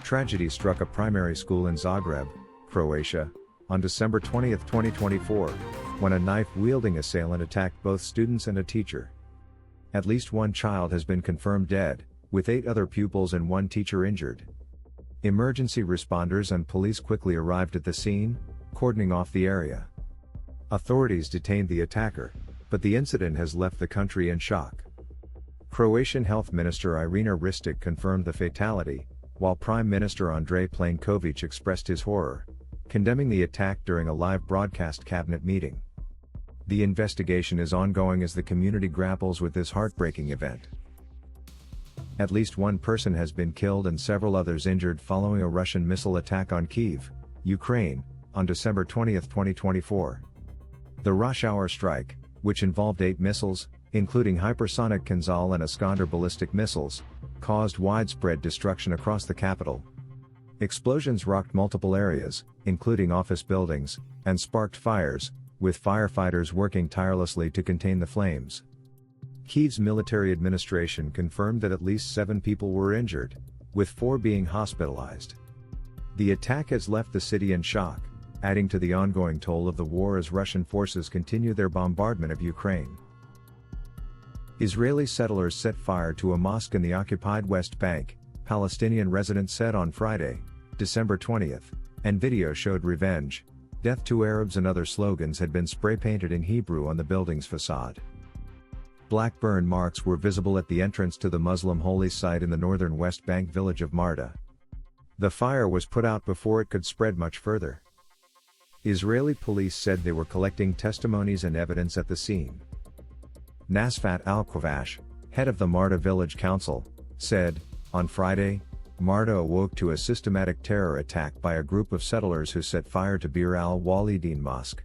Tragedy struck a primary school in Zagreb, Croatia, on December 20, 2024, when a knife-wielding assailant attacked both students and a teacher. At least one child has been confirmed dead, with 8 other pupils and 1 teacher injured. Emergency responders and police quickly arrived at the scene, cordoning off the area. Authorities detained the attacker, but the incident has left the country in shock. Croatian Health Minister Irena Ristic confirmed the fatality, while Prime Minister Andrej Plenković expressed his horror, condemning the attack during a live broadcast cabinet meeting. The investigation is ongoing as the community grapples with this heartbreaking event. At least one person has been killed and several others injured following a Russian missile attack on Kyiv, Ukraine, on December 20, 2024. The rush hour strike, which involved 8 missiles, including hypersonic Kinzhal and Iskander ballistic missiles, caused widespread destruction across the capital. Explosions rocked multiple areas, including office buildings, and sparked fires, with firefighters working tirelessly to contain the flames. Kyiv's military administration confirmed that at least 7 people were injured, with 4 being hospitalized. The attack has left the city in shock, adding to the ongoing toll of the war as Russian forces continue their bombardment of Ukraine. Israeli settlers set fire to a mosque in the occupied West Bank, Palestinian residents said on Friday, December 20, and video showed revenge, death to Arabs and other slogans had been spray-painted in Hebrew on the building's facade. Black burn marks were visible at the entrance to the Muslim holy site in the northern West Bank village of Marta. The fire was put out before it could spread much further. Israeli police said they were collecting testimonies and evidence at the scene. Nasfat Al-Quvash, head of the Marta Village Council, said, on Friday, Marta awoke to a systematic terror attack by a group of settlers who set fire to Bir al-Walidin Mosque.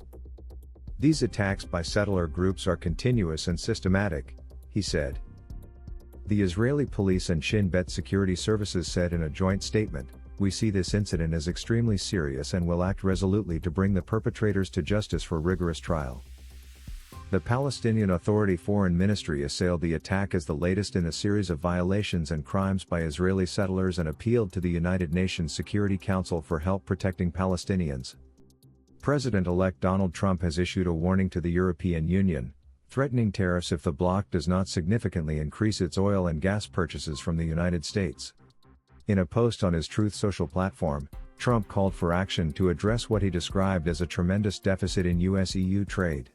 These attacks by settler groups are continuous and systematic, he said. The Israeli police and Shin Bet security services said in a joint statement, "We see this incident as extremely serious and will act resolutely to bring the perpetrators to justice for rigorous trial." The Palestinian Authority Foreign Ministry assailed the attack as the latest in a series of violations and crimes by Israeli settlers and appealed to the United Nations Security Council for help protecting Palestinians. President-elect Donald Trump has issued a warning to the European Union, threatening tariffs if the bloc does not significantly increase its oil and gas purchases from the United States. In a post on his Truth Social platform, Trump called for action to address what he described as a tremendous deficit in US-EU trade.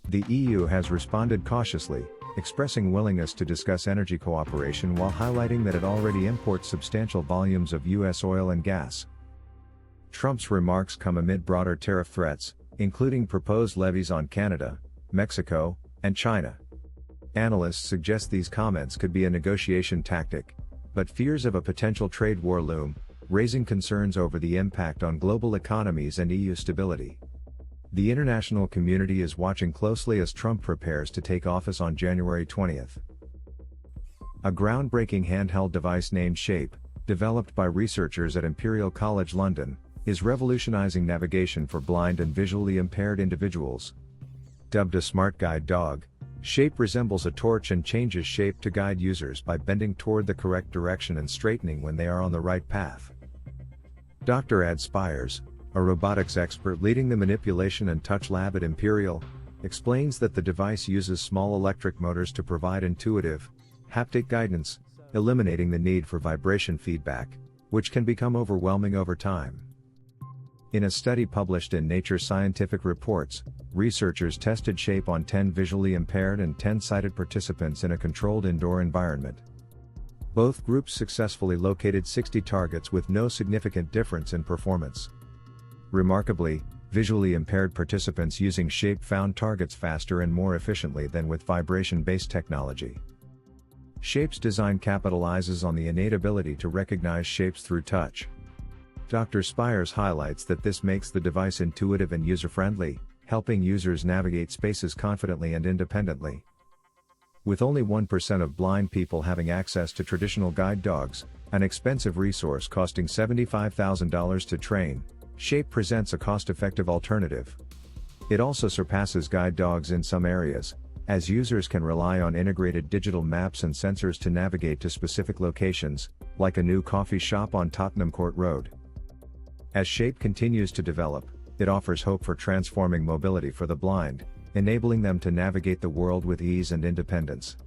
The EU has responded cautiously, expressing willingness to discuss energy cooperation while highlighting that it already imports substantial volumes of US oil and gas. Trump's remarks come amid broader tariff threats, including proposed levies on Canada, Mexico, and China. Analysts suggest these comments could be a negotiation tactic, but fears of a potential trade war loom, raising concerns over the impact on global economies and EU stability. The international community is watching closely as Trump prepares to take office on January 20. A groundbreaking handheld device named Shape, developed by researchers at Imperial College London, is revolutionizing navigation for blind and visually impaired individuals. Dubbed a smart guide dog, Shape resembles a torch and changes shape to guide users by bending toward the correct direction and straightening when they are on the right path. Dr. Ad Spires, a robotics expert leading the manipulation and touch lab at Imperial, explains that the device uses small electric motors to provide intuitive, haptic guidance, eliminating the need for vibration feedback, which can become overwhelming over time. In a study published in Nature Scientific Reports, researchers tested Shape on 10 visually impaired and 10 sighted participants in a controlled indoor environment. Both groups successfully located 60 targets with no significant difference in performance. Remarkably, visually impaired participants using Shape found targets faster and more efficiently than with vibration-based technology. Shape's design capitalizes on the innate ability to recognize shapes through touch. Dr. Spires highlights that this makes the device intuitive and user-friendly, helping users navigate spaces confidently and independently. With only 1% of blind people having access to traditional guide dogs, an expensive resource costing $75,000 to train, Shape presents a cost-effective alternative. It also surpasses guide dogs in some areas, as users can rely on integrated digital maps and sensors to navigate to specific locations, like a new coffee shop on Tottenham Court Road. As Shape continues to develop, it offers hope for transforming mobility for the blind, enabling them to navigate the world with ease and independence.